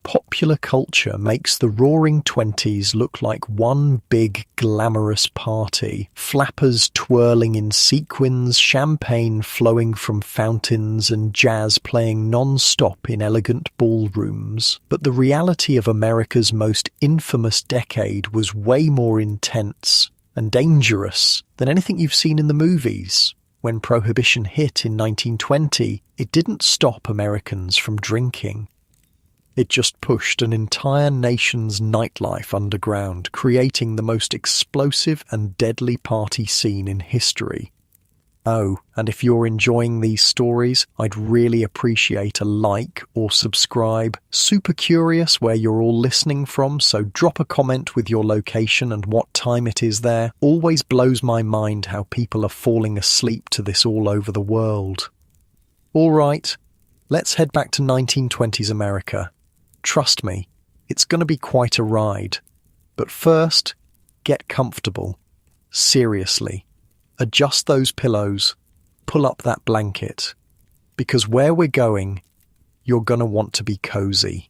Popular culture makes the Roaring Twenties look like one big glamorous party. Flappers twirling in sequins, champagne flowing from fountains, and jazz playing non-stop in elegant ballrooms. But the reality of America's most infamous decade was way more intense and dangerous than anything you've seen in the movies. When Prohibition hit in 1920, it didn't stop Americans from drinking. It just pushed an entire nation's nightlife underground, creating the most explosive and deadly party scene in history. Oh, and if you're enjoying these stories, I'd really appreciate a like or subscribe. Super curious where you're all listening from, so drop a comment with your location and what time it is there. Always blows my mind how people are falling asleep to this all over the world. All right, let's head back to 1920s America. Trust me, it's going to be quite a ride. But first, get comfortable. Seriously. Adjust those pillows. Pull up that blanket. Because where we're going, you're going to want to be cozy.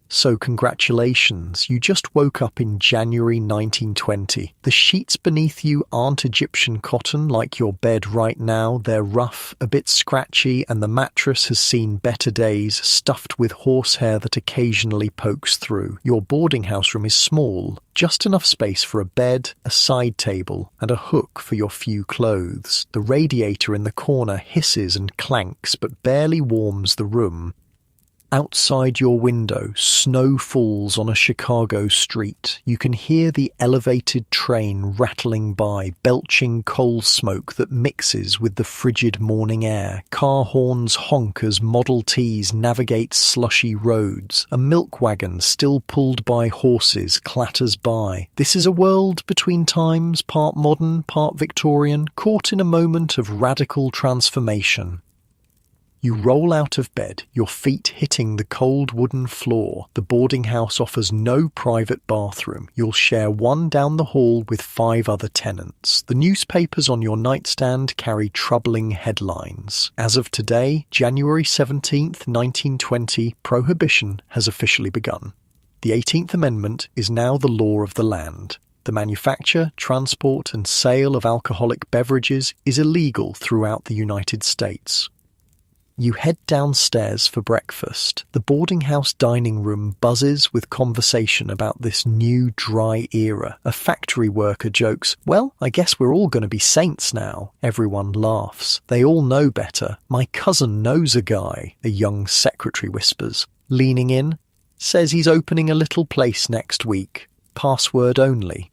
So congratulations, you just woke up in January 1920. The sheets beneath you aren't Egyptian cotton like your bed right now. They're rough, a bit scratchy, and the mattress has seen better days, stuffed with horsehair that occasionally pokes through. Your boarding house room is small, just enough space for a bed, a side table, and a hook for your few clothes. The radiator in the corner hisses and clanks but barely warms the room. Outside your window, snow falls on a Chicago street. You can hear the elevated train rattling by, belching coal smoke that mixes with the frigid morning air. Car horns honk as Model Ts navigate slushy roads. A milk wagon, still pulled by horses, clatters by. This is a world between times, part modern, part Victorian, caught in a moment of radical transformation. You roll out of bed, your feet hitting the cold wooden floor. The boarding house offers no private bathroom. You'll share one down the hall with 5 other tenants. The newspapers on your nightstand carry troubling headlines. As of today, January 17th, 1920, Prohibition has officially begun. The 18th Amendment is now the law of the land. The manufacture, transport, and sale of alcoholic beverages is illegal throughout the United States. You head downstairs for breakfast. The boarding house dining room buzzes with conversation about this new dry era. A factory worker jokes, "Well, I guess we're all going to be saints now." Everyone laughs. They all know better. "My cousin knows a guy," a young secretary whispers. Leaning in, says he's opening a little place next week. Password only.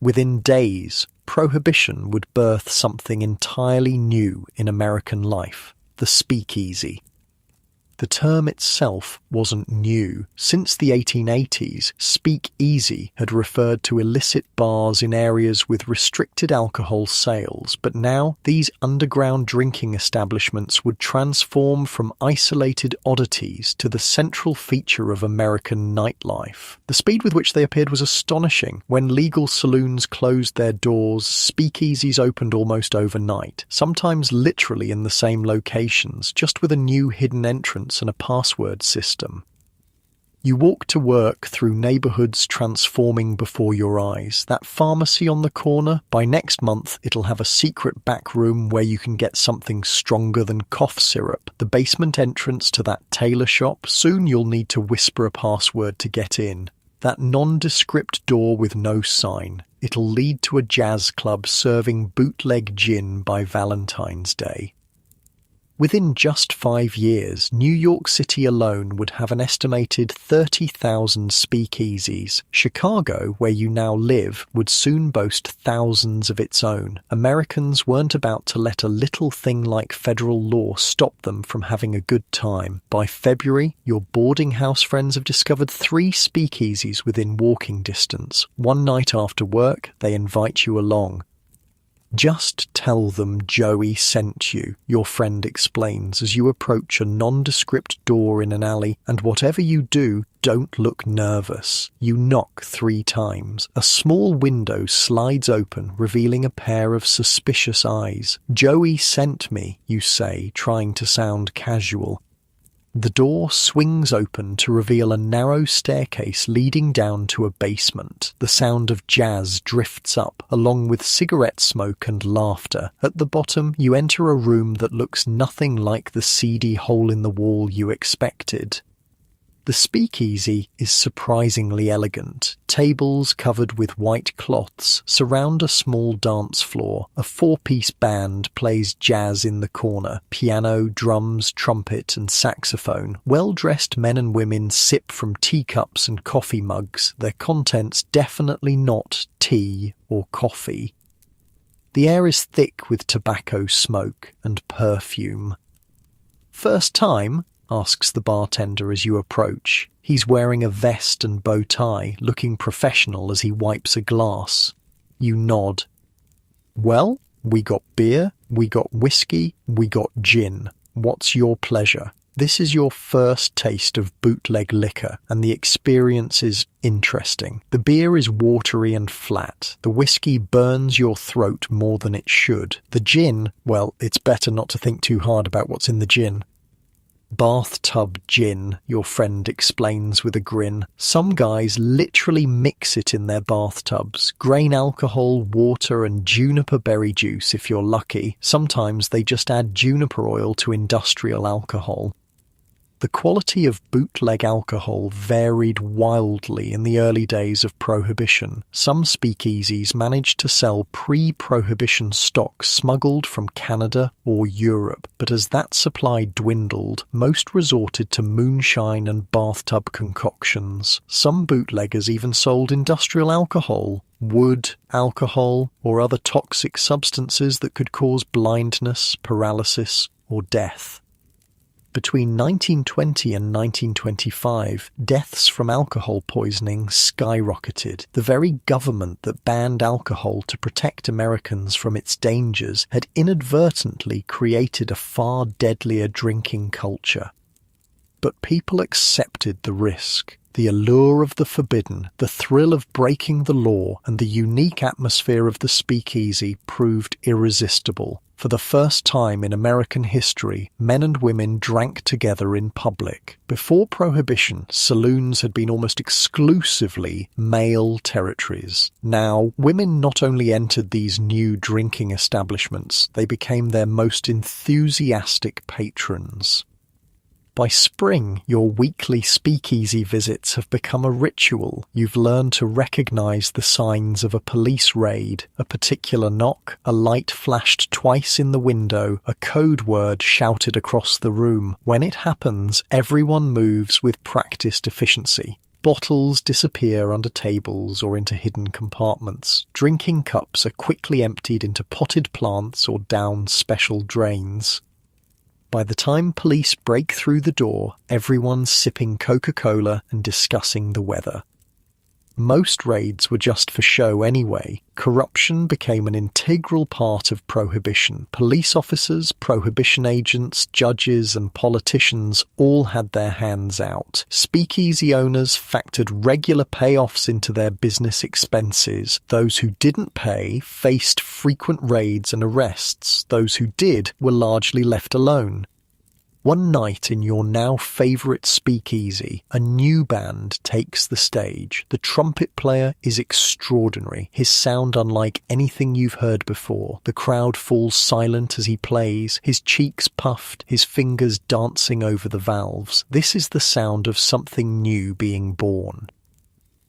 Within days, Prohibition would birth something entirely new in American life. The speakeasy. The term itself wasn't new. Since the 1880s, speakeasy had referred to illicit bars in areas with restricted alcohol sales, but now these underground drinking establishments would transform from isolated oddities to the central feature of American nightlife. The speed with which they appeared was astonishing. When legal saloons closed their doors, speakeasies opened almost overnight, sometimes literally in the same locations, just with a new hidden entrance and a password system. You walk to work through neighborhoods transforming before your eyes. That pharmacy on the corner, by next month it'll have a secret back room where you can get something stronger than cough syrup. The basement entrance to that tailor shop, soon you'll need to whisper a password to get in. That nondescript door with no sign, it'll lead to a jazz club serving bootleg gin by Valentine's Day. Within just 5 years, New York City alone would have an estimated 30,000 speakeasies. Chicago, where you now live, would soon boast thousands of its own. Americans weren't about to let a little thing like federal law stop them from having a good time. By February, your boarding house friends have discovered 3 speakeasies within walking distance. One night after work, they invite you along. "Just tell them Joey sent you," your friend explains as you approach a nondescript door in an alley, and whatever you do, don't look nervous. You knock 3 times. A small window slides open, revealing a pair of suspicious eyes. "Joey sent me," you say, trying to sound casual. The door swings open to reveal a narrow staircase leading down to a basement. The sound of jazz drifts up, along with cigarette smoke and laughter. At the bottom, you enter a room that looks nothing like the seedy hole-in-the-wall you expected. The speakeasy is surprisingly elegant. Tables covered with white cloths surround a small dance floor. A four-piece band plays jazz in the corner. Piano, drums, trumpet, and saxophone. Well-dressed men and women sip from teacups and coffee mugs, their contents definitely not tea or coffee. The air is thick with tobacco smoke and perfume. "First time?" asks the bartender as you approach. He's wearing a vest and bow tie, looking professional as he wipes a glass. You nod. "Well, we got beer, we got whiskey, we got gin. What's your pleasure?" This is your first taste of bootleg liquor, and the experience is interesting. The beer is watery and flat. The whiskey burns your throat more than it should. The gin, well, it's better not to think too hard about what's in the gin. "Bathtub gin," your friend explains with a grin. "Some guys literally mix it in their bathtubs. Grain alcohol, water, and juniper berry juice if you're lucky. Sometimes they just add juniper oil to industrial alcohol." The quality of bootleg alcohol varied wildly in the early days of Prohibition. Some speakeasies managed to sell pre-Prohibition stock smuggled from Canada or Europe, but as that supply dwindled, most resorted to moonshine and bathtub concoctions. Some bootleggers even sold industrial alcohol, wood, alcohol, or other toxic substances that could cause blindness, paralysis, or death. Between 1920 and 1925, deaths from alcohol poisoning skyrocketed. The very government that banned alcohol to protect Americans from its dangers had inadvertently created a far deadlier drinking culture. But people accepted the risk. The allure of the forbidden, the thrill of breaking the law, and the unique atmosphere of the speakeasy proved irresistible. For the first time in American history, men and women drank together in public. Before Prohibition, saloons had been almost exclusively male territories. Now, women not only entered these new drinking establishments, they became their most enthusiastic patrons. By spring, your weekly speakeasy visits have become a ritual. You've learned to recognize the signs of a police raid, a particular knock, a light flashed twice in the window, a code word shouted across the room. When it happens, everyone moves with practiced efficiency. Bottles disappear under tables or into hidden compartments. Drinking cups are quickly emptied into potted plants or down special drains. By the time police break through the door, everyone's sipping Coca-Cola and discussing the weather. Most raids were just for show anyway. Corruption became an integral part of Prohibition. Police officers, Prohibition agents, judges, and politicians all had their hands out. Speakeasy owners factored regular payoffs into their business expenses. Those who didn't pay faced frequent raids and arrests. Those who did were largely left alone. One night in your now favourite speakeasy, a new band takes the stage. The trumpet player is extraordinary, his sound unlike anything you've heard before. The crowd falls silent as he plays, his cheeks puffed, his fingers dancing over the valves. This is the sound of something new being born.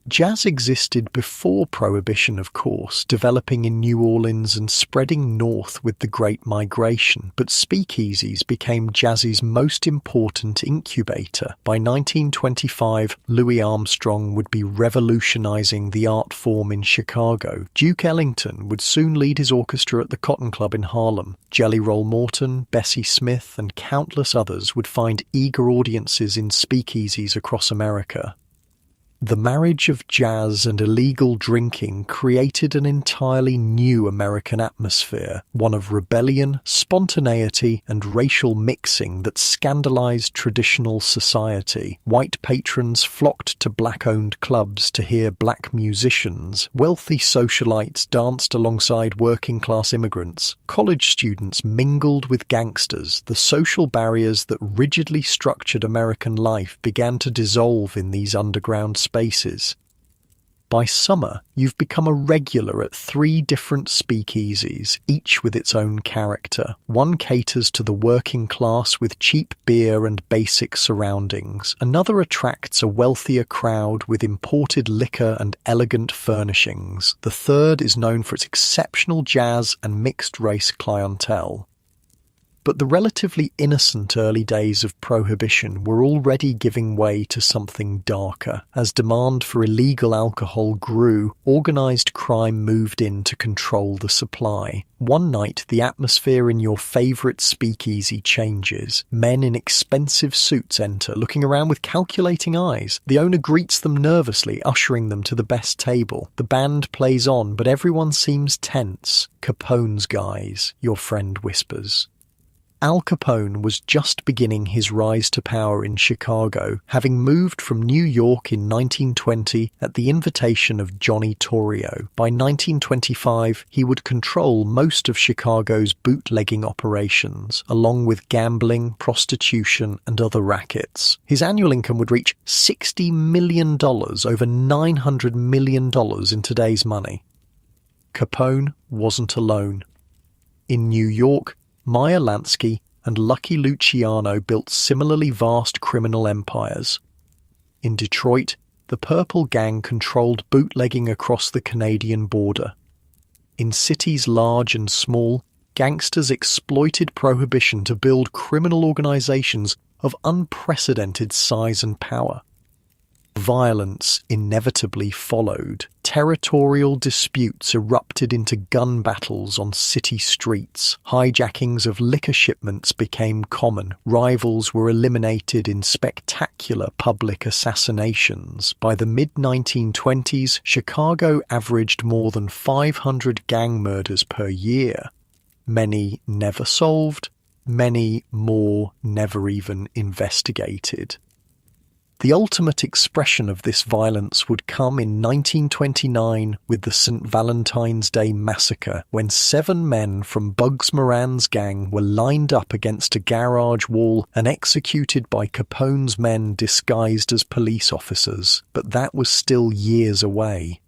Jazz existed before Prohibition, of course, developing in New Orleans and spreading north with the Great Migration, but speakeasies became jazz's most important incubator. By 1925, Louis Armstrong would be revolutionizing the art form in Chicago. Duke Ellington would soon lead his orchestra at the Cotton Club in Harlem. Jelly Roll Morton, Bessie Smith, and countless others would find eager audiences in speakeasies across America. The marriage of jazz and illegal drinking created an entirely new American atmosphere, one of rebellion, spontaneity, and racial mixing that scandalized traditional society. White patrons flocked to black-owned clubs to hear black musicians. Wealthy socialites danced alongside working-class immigrants. College students mingled with gangsters. The social barriers that rigidly structured American life began to dissolve in these underground spaces. By summer, you've become a regular at 3 different speakeasies, each with its own character. One caters to the working class with cheap beer and basic surroundings. Another attracts a wealthier crowd with imported liquor and elegant furnishings. The third is known for its exceptional jazz and mixed-race clientele. But the relatively innocent early days of Prohibition were already giving way to something darker. As demand for illegal alcohol grew, organized crime moved in to control the supply. One night, the atmosphere in your favorite speakeasy changes. Men in expensive suits enter, looking around with calculating eyes. The owner greets them nervously, ushering them to the best table. The band plays on, but everyone seems tense. Capone's guys, your friend whispers. Al Capone was just beginning his rise to power in Chicago, having moved from New York in 1920 at the invitation of Johnny Torrio. By 1925, he would control most of Chicago's bootlegging operations, along with gambling, prostitution, and other rackets. His annual income would reach $60 million, over $900 million in today's money. Capone wasn't alone. In New York, Meyer Lansky and Lucky Luciano built similarly vast criminal empires. In Detroit, the Purple Gang controlled bootlegging across the Canadian border. In cities large and small, gangsters exploited Prohibition to build criminal organizations of unprecedented size and power. Violence inevitably followed. Territorial disputes erupted into gun battles on city streets. Hijackings of liquor shipments became common. Rivals were eliminated in spectacular public assassinations. By the mid-1920s, Chicago averaged more than 500 gang murders per year. Many never solved, many more never even investigated. The ultimate expression of this violence would come in 1929 with the St. Valentine's Day Massacre, when 7 men from Bugs Moran's gang were lined up against a garage wall and executed by Capone's men disguised as police officers. But that was still years away.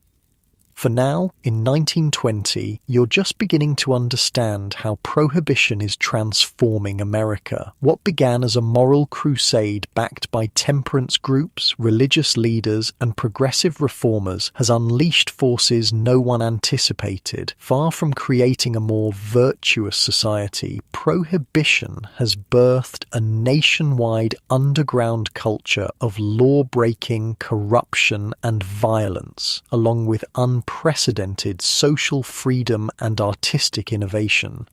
For now, in 1920, you're just beginning to understand how Prohibition is transforming America. What began as a moral crusade backed by temperance groups, religious leaders, and progressive reformers has unleashed forces no one anticipated. Far from creating a more virtuous society, Prohibition has birthed a nationwide underground culture of law-breaking, corruption, and violence, along with unprecedented social freedom and artistic innovation.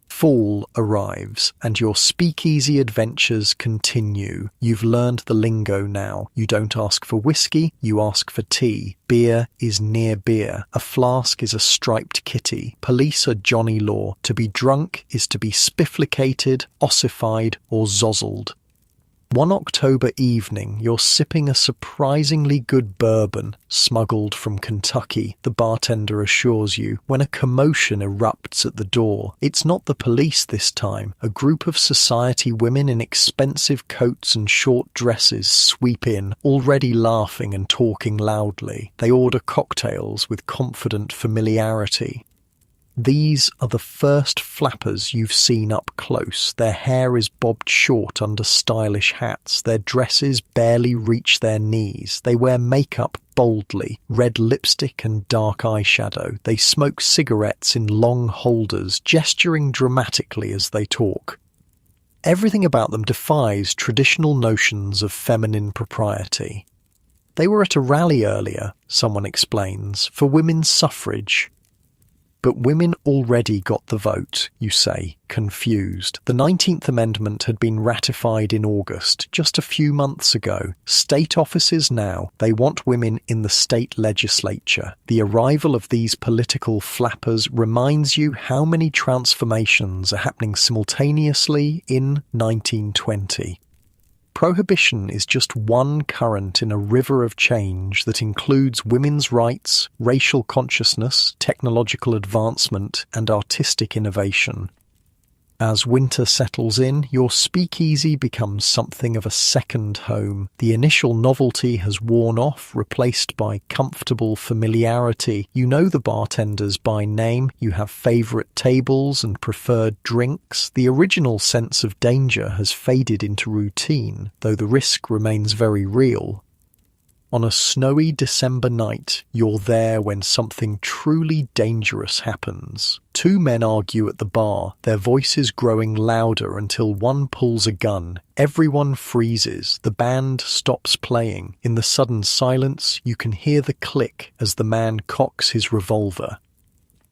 Fall arrives, and your speakeasy adventures continue. You've learned the lingo now. You don't ask for whiskey, you ask for tea. Beer is near beer. A flask is a striped kitty. Police are Johnny Law. To be drunk is to be spifflicated, ossified, or zozzled. One October evening, you're sipping a surprisingly good bourbon, smuggled from Kentucky, the bartender assures you, when a commotion erupts at the door. It's not the police this time. A group of society women in expensive coats and short dresses sweep in, already laughing and talking loudly. They order cocktails with confident familiarity. These are the first flappers you've seen up close. Their hair is bobbed short under stylish hats. Their dresses barely reach their knees. They wear makeup boldly, red lipstick and dark eyeshadow. They smoke cigarettes in long holders, gesturing dramatically as they talk. Everything about them defies traditional notions of feminine propriety. They were at a rally earlier, someone explains, for women's suffrage. But women already got the vote, you say, confused. The 19th Amendment had been ratified in August, just a few months ago. State offices now, they want women in the state legislature. The arrival of these political flappers reminds you how many transformations are happening simultaneously in 1920. Prohibition is just one current in a river of change that includes women's rights, racial consciousness, technological advancement, and artistic innovation. As winter settles in, your speakeasy becomes something of a second home. The initial novelty has worn off, replaced by comfortable familiarity. You know the bartenders by name, you have favourite tables and preferred drinks. The original sense of danger has faded into routine, though the risk remains very real. On a snowy December night, you're there when something truly dangerous happens. Two men argue at the bar, their voices growing louder until one pulls a gun. Everyone freezes. The band stops playing. In the sudden silence, you can hear the click as the man cocks his revolver.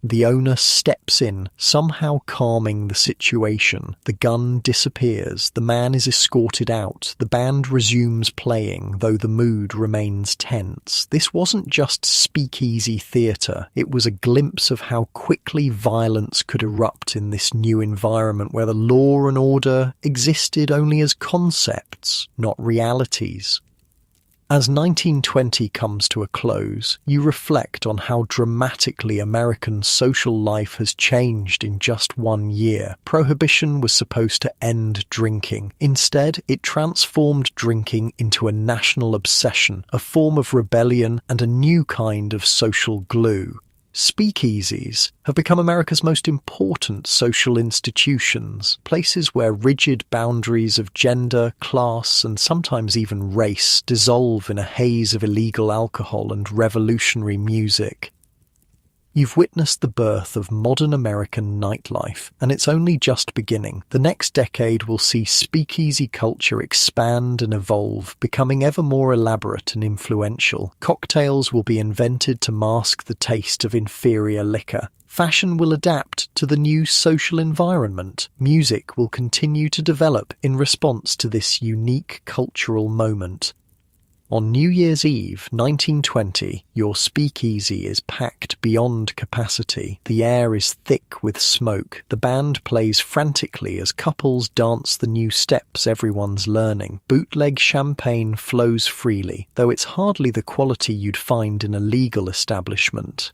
The owner steps in, somehow calming the situation. The gun disappears. The man is escorted out. The band resumes playing, though the mood remains tense. This wasn't just speakeasy theatre. It was a glimpse of how quickly violence could erupt in this new environment where the law and order existed only as concepts, not realities. As 1920 comes to a close, you reflect on how dramatically American social life has changed in just 1 year. Prohibition was supposed to end drinking. Instead, it transformed drinking into a national obsession, a form of rebellion, and a new kind of social glue. Speakeasies have become America's most important social institutions, places where rigid boundaries of gender, class, and sometimes even race dissolve in a haze of illegal alcohol and revolutionary music. You've witnessed the birth of modern American nightlife, and it's only just beginning. The next decade will see speakeasy culture expand and evolve, becoming ever more elaborate and influential. Cocktails will be invented to mask the taste of inferior liquor. Fashion will adapt to the new social environment. Music will continue to develop in response to this unique cultural moment. On New Year's Eve, 1920, your speakeasy is packed beyond capacity. The air is thick with smoke. The band plays frantically as couples dance the new steps everyone's learning. Bootleg champagne flows freely, though it's hardly the quality you'd find in a legal establishment.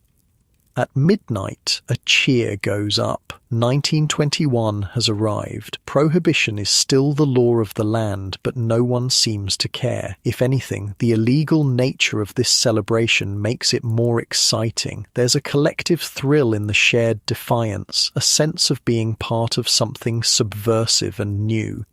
At midnight, a cheer goes up. 1921 has arrived. Prohibition is still the law of the land, but no one seems to care. If anything, the illegal nature of this celebration makes it more exciting. There's a collective thrill in the shared defiance, a sense of being part of something subversive and new.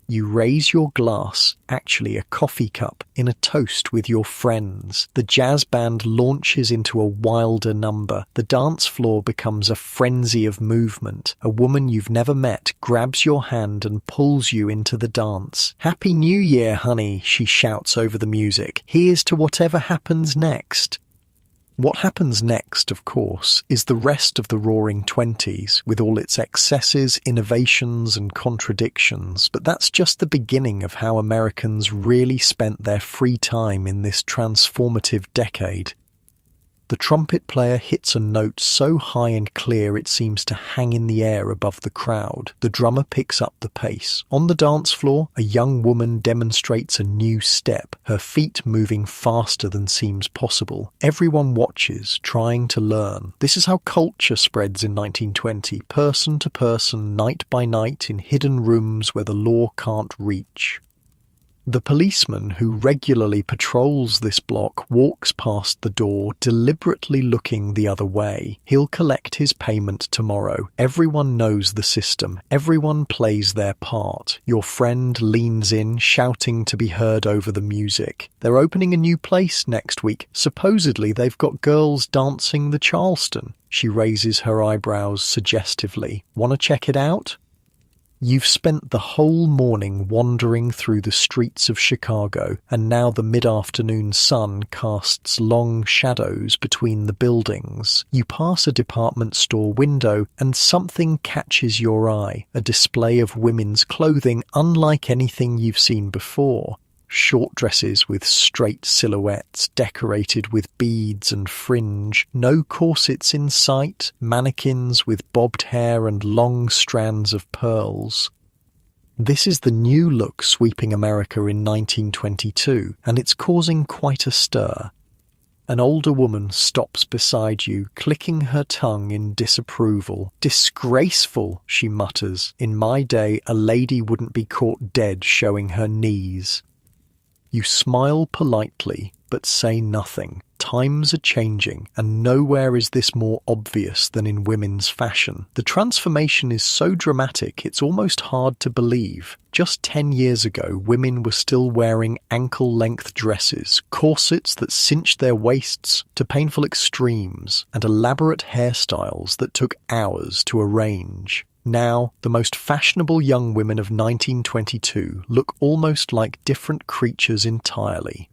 You raise your glass, actually a coffee cup, in a toast with your friends. The jazz band launches into a wilder number. The dance floor becomes a frenzy of movement. A woman you've never met grabs your hand and pulls you into the dance. "Happy New Year, honey," she shouts over the music. "Here's to whatever happens next." What happens next, of course, is the rest of the Roaring Twenties, with all its excesses, innovations, and contradictions. But that's just the beginning of how Americans really spent their free time in this transformative decade. The trumpet player hits a note so high and clear it seems to hang in the air above the crowd. The drummer picks up the pace. On the dance floor, a young woman demonstrates a new step, her feet moving faster than seems possible. Everyone watches, trying to learn. This is how culture spreads in 1920, person to person, night by night, in hidden rooms where the law can't reach. The policeman who regularly patrols this block walks past the door, deliberately looking the other way. He'll collect his payment tomorrow. Everyone knows the system. Everyone plays their part. Your friend leans in, shouting to be heard over the music. They're opening a new place next week. Supposedly they've got girls dancing the Charleston. She raises her eyebrows suggestively. "Want to check it out?" You've spent the whole morning wandering through the streets of Chicago, and now the mid-afternoon sun casts long shadows between the buildings. You pass a department store window and something catches your eye, a display of women's clothing unlike anything you've seen before. Short dresses with straight silhouettes decorated with beads and fringe, no corsets in sight, mannequins with bobbed hair and long strands of pearls. This is the new look sweeping America in 1922, and it's causing quite a stir. An older woman stops beside you, clicking her tongue in disapproval. "Disgraceful," she mutters. "In my day, a lady wouldn't be caught dead showing her knees." You smile politely, but say nothing. Times are changing, and nowhere is this more obvious than in women's fashion. The transformation is so dramatic it's almost hard to believe. Just 10 years ago, women were still wearing ankle-length dresses, corsets that cinched their waists to painful extremes, and elaborate hairstyles that took hours to arrange. Now, the most fashionable young women of 1922 look almost like different creatures entirely.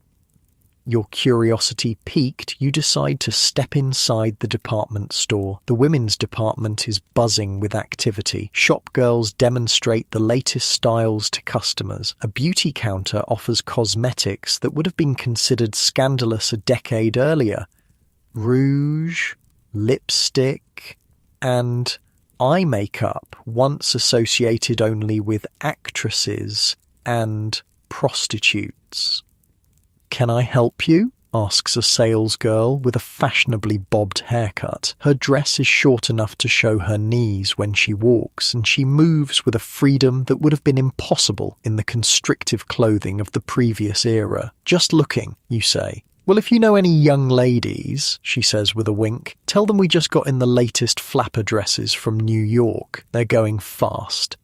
Your curiosity piqued, you decide to step inside the department store. The women's department is buzzing with activity. Shop girls demonstrate the latest styles to customers. A beauty counter offers cosmetics that would have been considered scandalous a decade earlier. Rouge, lipstick, and eye makeup, once associated only with actresses and prostitutes. "Can I help you?" asks a salesgirl with a fashionably bobbed haircut. Her dress is short enough to show her knees when she walks, and she moves with a freedom that would have been impossible in the constrictive clothing of the previous era. "Just looking," you say. "Well, if you know any young ladies," she says with a wink, "tell them we just got in the latest flapper dresses from New York. They're going fast."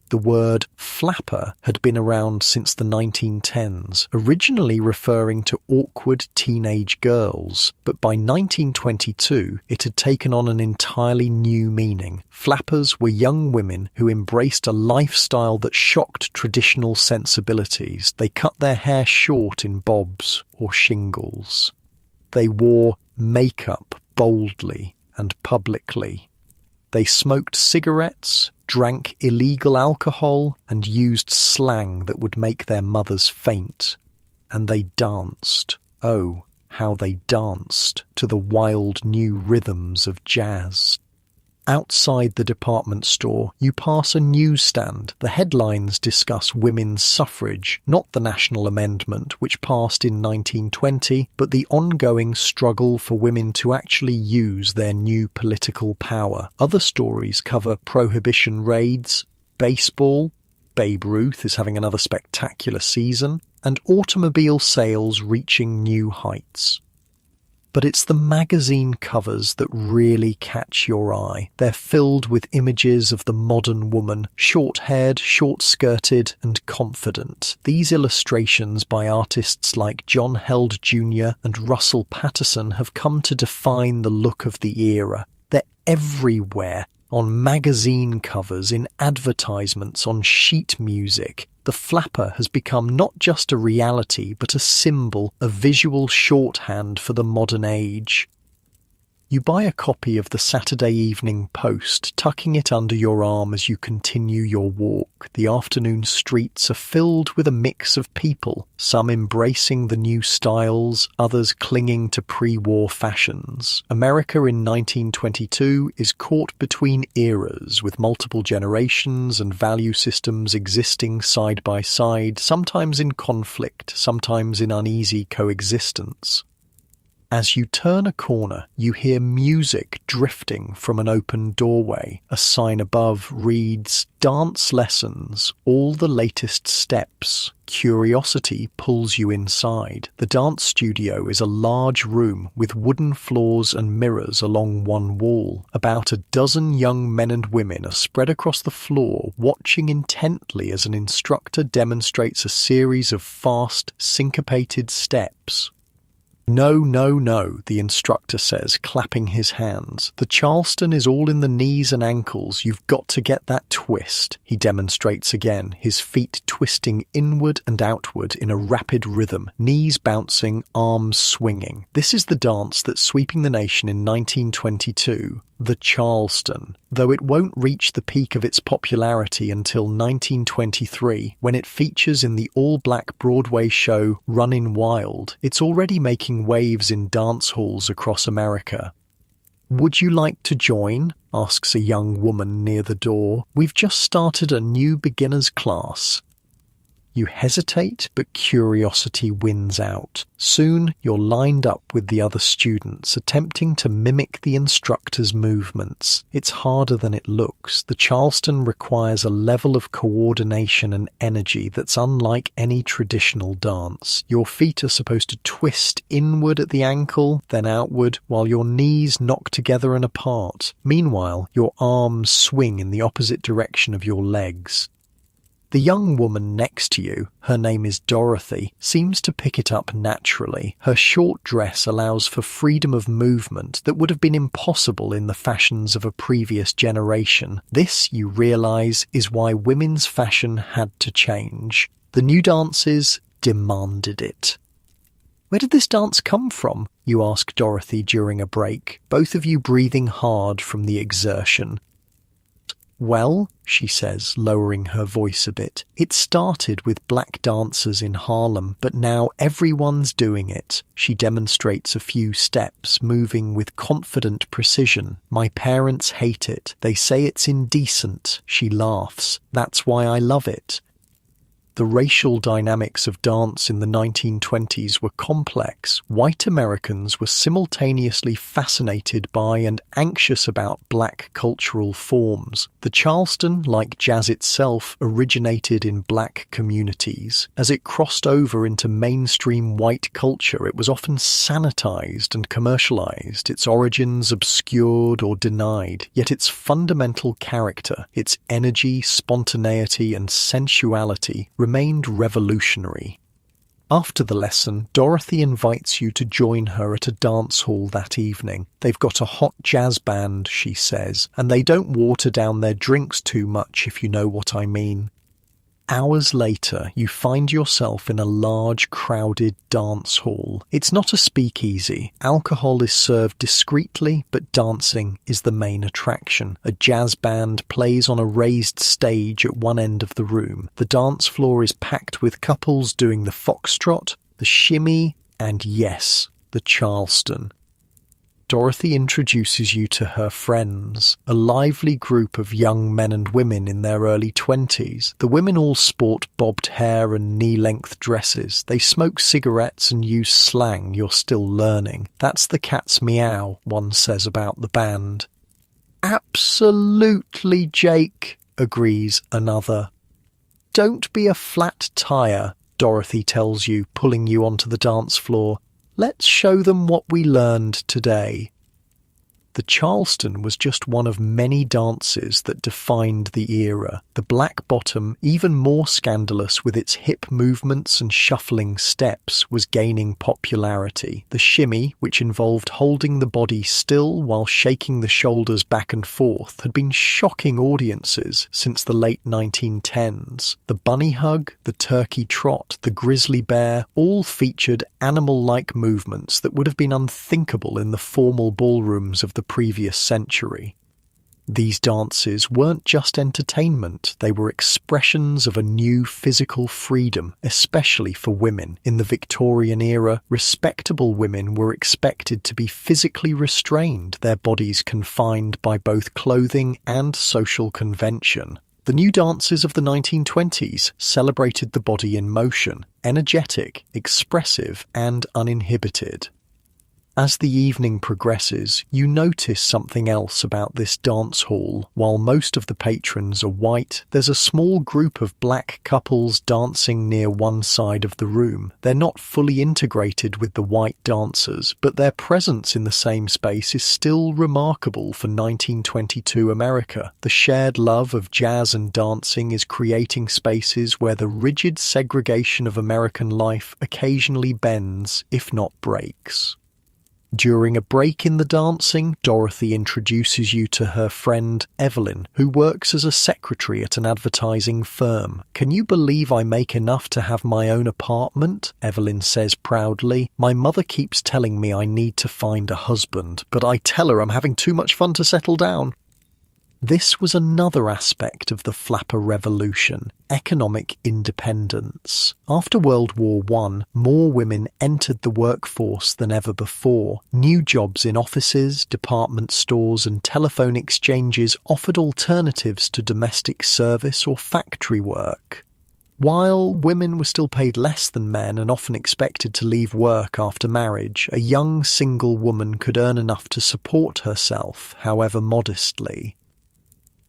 The word flapper had been around since the 1910s, originally referring to awkward teenage girls, but by 1922 it had taken on an entirely new meaning. Flappers were young women who embraced a lifestyle that shocked traditional sensibilities. They cut their hair short in bobs or shingles. They wore makeup boldly and publicly. They smoked cigarettes, drank illegal alcohol, and used slang that would make their mothers faint. And they danced. Oh, how they danced to the wild new rhythms of jazz. Outside the department store, you pass a newsstand. The headlines discuss women's suffrage, not the national amendment, which passed in 1920, but the ongoing struggle for women to actually use their new political power. Other stories cover prohibition raids, baseball, Babe Ruth is having another spectacular season, and automobile sales reaching new heights. But it's the magazine covers that really catch your eye. They're filled with images of the modern woman, short-haired, short-skirted, and confident. These illustrations by artists like John Held Jr. and Russell Patterson have come to define the look of the era. They're everywhere, on magazine covers, in advertisements, on sheet music. The flapper has become not just a reality, but a symbol, a visual shorthand for the modern age. You buy a copy of the Saturday Evening Post, tucking it under your arm as you continue your walk. The afternoon streets are filled with a mix of people, some embracing the new styles, others clinging to pre-war fashions. America in 1922 is caught between eras, with multiple generations and value systems existing side by side, sometimes in conflict, sometimes in uneasy coexistence. As you turn a corner, you hear music drifting from an open doorway. A sign above reads, "Dance lessons, all the latest steps." Curiosity pulls you inside. The dance studio is a large room with wooden floors and mirrors along one wall. About a dozen young men and women are spread across the floor, watching intently as an instructor demonstrates a series of fast, syncopated steps. No, no, no, the instructor says, clapping his hands. The Charleston is all in the knees and ankles. You've got to get that twist. He demonstrates again, his feet twisting inward and outward in a rapid rhythm, knees bouncing, arms swinging. This is the dance that's sweeping the nation in 1922. The Charleston, though it won't reach the peak of its popularity until 1923, when it features in the all-black Broadway show Runnin' Wild. It's already making waves in dance halls across America. "Would you like to join?" asks a young woman near the door. "We've just started a new beginner's class." You hesitate, but curiosity wins out. Soon, you're lined up with the other students, attempting to mimic the instructor's movements. It's harder than it looks. The Charleston requires a level of coordination and energy that's unlike any traditional dance. Your feet are supposed to twist inward at the ankle, then outward, while your knees knock together and apart. Meanwhile, your arms swing in the opposite direction of your legs. The young woman next to you, her name is Dorothy, seems to pick it up naturally. Her short dress allows for freedom of movement that would have been impossible in the fashions of a previous generation. This, you realise, is why women's fashion had to change. The new dances demanded it. "Where did this dance come from?" you ask Dorothy during a break, both of you breathing hard from the exertion. "Well," she says, lowering her voice a bit, "it started with black dancers in Harlem, but now everyone's doing it." She demonstrates a few steps, moving with confident precision. "My parents hate it. They say it's indecent." She laughs. "That's why I love it." The racial dynamics of dance in the 1920s were complex. White Americans were simultaneously fascinated by and anxious about black cultural forms. The Charleston, like jazz itself, originated in black communities. As it crossed over into mainstream white culture, it was often sanitized and commercialized, its origins obscured or denied. Yet its fundamental character, its energy, spontaneity, and sensuality remained revolutionary. After the lesson, Dorothy invites you to join her at a dance hall that evening. They've got a hot jazz band, she says, and they don't water down their drinks too much, if you know what I mean. Hours later, you find yourself in a large, crowded dance hall. It's not a speakeasy. Alcohol is served discreetly, but dancing is the main attraction. A jazz band plays on a raised stage at one end of the room. The dance floor is packed with couples doing the foxtrot, the shimmy, and yes, the Charleston. Dorothy introduces you to her friends, a lively group of young men and women in their early 20s. The women all sport bobbed hair and knee-length dresses. They smoke cigarettes and use slang you're still learning. "That's the cat's meow," one says about the band. "Absolutely, Jake," agrees another. "Don't be a flat tire," Dorothy tells you, pulling you onto the dance floor. "Let's show them what we learned today." The Charleston was just one of many dances that defined the era. The black bottom, even more scandalous with its hip movements and shuffling steps, was gaining popularity. The shimmy, which involved holding the body still while shaking the shoulders back and forth, had been shocking audiences since the late 1910s. The bunny hug, the turkey trot, the grizzly bear, all featured animal-like movements that would have been unthinkable in the formal ballrooms of the previous century. These dances weren't just entertainment, they were expressions of a new physical freedom, especially for women. In the Victorian era, respectable women were expected to be physically restrained, their bodies confined by both clothing and social convention. The new dances of the 1920s celebrated the body in motion, energetic, expressive, and uninhibited. As the evening progresses, you notice something else about this dance hall. While most of the patrons are white, there's a small group of black couples dancing near one side of the room. They're not fully integrated with the white dancers, but their presence in the same space is still remarkable for 1922 America. The shared love of jazz and dancing is creating spaces where the rigid segregation of American life occasionally bends, if not breaks. During a break in the dancing, Dorothy introduces you to her friend, Evelyn, who works as a secretary at an advertising firm. "Can you believe I make enough to have my own apartment?" Evelyn says proudly. "My mother keeps telling me I need to find a husband, but I tell her I'm having too much fun to settle down." This was another aspect of the flapper revolution, economic independence. After World War I, more women entered the workforce than ever before. New jobs in offices, department stores, and telephone exchanges offered alternatives to domestic service or factory work. While women were still paid less than men and often expected to leave work after marriage, a young single woman could earn enough to support herself, however modestly.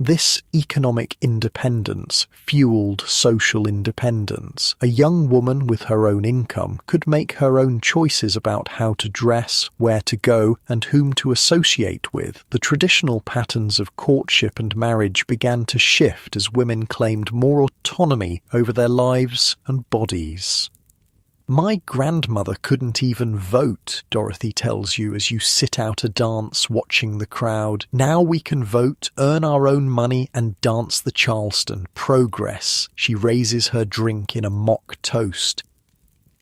This economic independence fueled social independence. A young woman with her own income could make her own choices about how to dress, where to go, and whom to associate with. The traditional patterns of courtship and marriage began to shift as women claimed more autonomy over their lives and bodies. "My grandmother couldn't even vote," Dorothy tells you as you sit out a dance watching the crowd. "Now we can vote, earn our own money, and dance the Charleston. Progress." She raises her drink in a mock toast.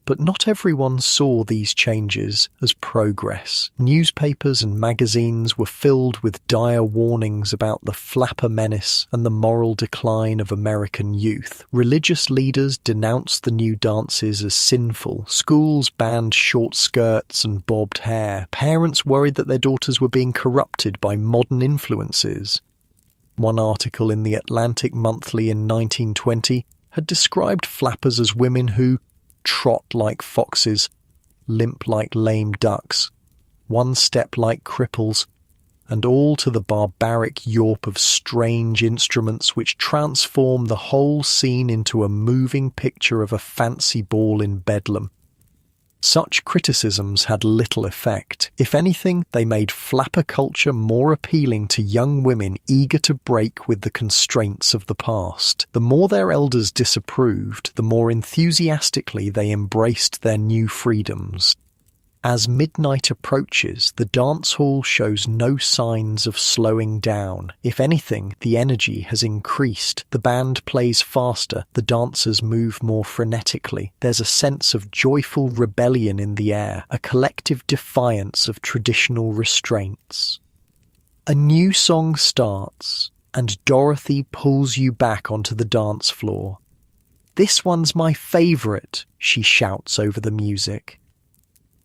But not everyone saw these changes as progress. Newspapers and magazines were filled with dire warnings about the flapper menace and the moral decline of American youth. Religious leaders denounced the new dances as sinful. Schools banned short skirts and bobbed hair. Parents worried that their daughters were being corrupted by modern influences. One article in the Atlantic Monthly in 1920 had described flappers as women who trot like foxes, limp like lame ducks, one step like cripples, and all to the barbaric yawp of strange instruments which transform the whole scene into a moving picture of a fancy ball in Bedlam. Such criticisms had little effect. If anything, they made flapper culture more appealing to young women eager to break with the constraints of the past. The more their elders disapproved, the more enthusiastically they embraced their new freedoms. As midnight approaches, the dance hall shows no signs of slowing down. If anything, the energy has increased. The band plays faster, the dancers move more frenetically. There's a sense of joyful rebellion in the air, a collective defiance of traditional restraints. A new song starts, and Dorothy pulls you back onto the dance floor. "This one's my favourite," she shouts over the music.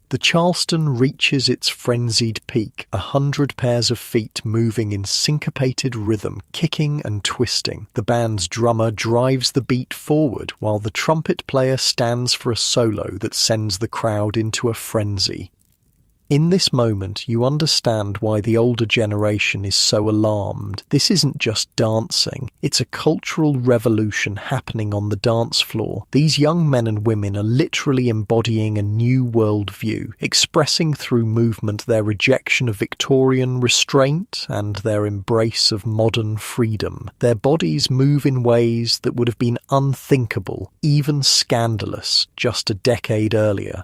The Charleston reaches its frenzied peak, 100 pairs of feet moving in syncopated rhythm, kicking and twisting. The band's drummer drives the beat forward, while the trumpet player stands for a solo that sends the crowd into a frenzy. In this moment, you understand why the older generation is so alarmed. This isn't just dancing, it's a cultural revolution happening on the dance floor. These young men and women are literally embodying a new worldview, expressing through movement their rejection of Victorian restraint and their embrace of modern freedom. Their bodies move in ways that would have been unthinkable, even scandalous, just a decade earlier.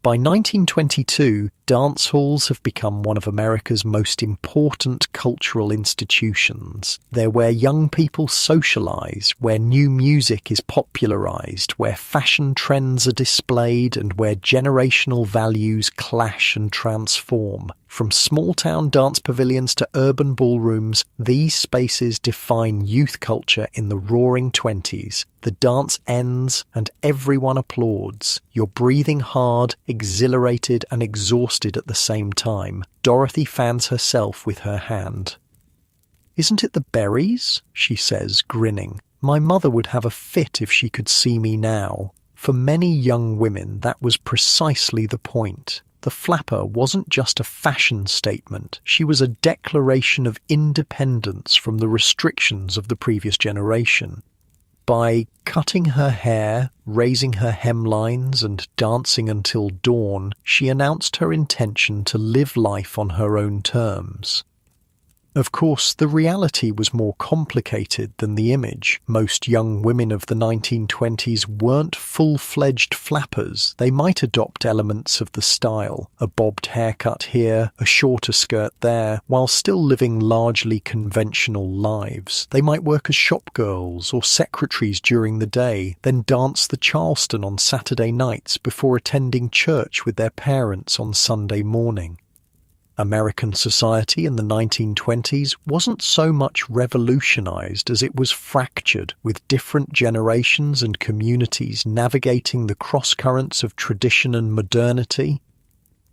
By 1922, dance halls have become one of America's most important cultural institutions. They're where young people socialize, where new music is popularized, where fashion trends are displayed, and where generational values clash and transform. From small-town dance pavilions to urban ballrooms, these spaces define youth culture in the roaring 20s. The dance ends and everyone applauds. You're breathing hard, exhilarated and exhausted at the same time. Dorothy fans herself with her hand. "Isn't it the berries?" she says, grinning. "My mother would have a fit if she could see me now." For many young women, that was precisely the point. The flapper wasn't just a fashion statement, she was a declaration of independence from the restrictions of the previous generation. By cutting her hair, raising her hemlines, and dancing until dawn, she announced her intention to live life on her own terms. Of course, the reality was more complicated than the image. Most young women of the 1920s weren't full-fledged flappers. They might adopt elements of the style, a bobbed haircut here, a shorter skirt there, while still living largely conventional lives. They might work as shopgirls or secretaries during the day, then dance the Charleston on Saturday nights before attending church with their parents on Sunday morning. American society in the 1920s wasn't so much revolutionized as it was fractured, with different generations and communities navigating the cross-currents of tradition and modernity.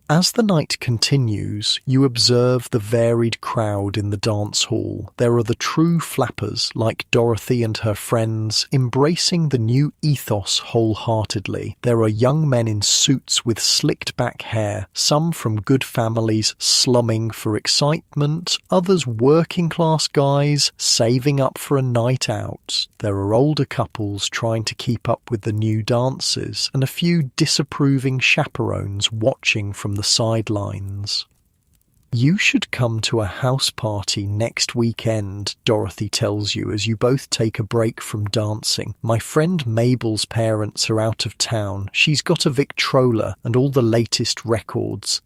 As the night continues, you observe the varied crowd in the dance hall. There are the true flappers, like Dorothy and her friends, embracing the new ethos wholeheartedly. There are young men in suits with slicked-back hair, some from good families slumming for excitement, others working-class guys saving up for a night out. There are older couples trying to keep up with the new dances, and a few disapproving chaperones watching from the sidelines. "You should come to a house party next weekend," Dorothy tells you as you both take a break from dancing. "My friend Mabel's parents are out of town. She's got a Victrola and all the latest records."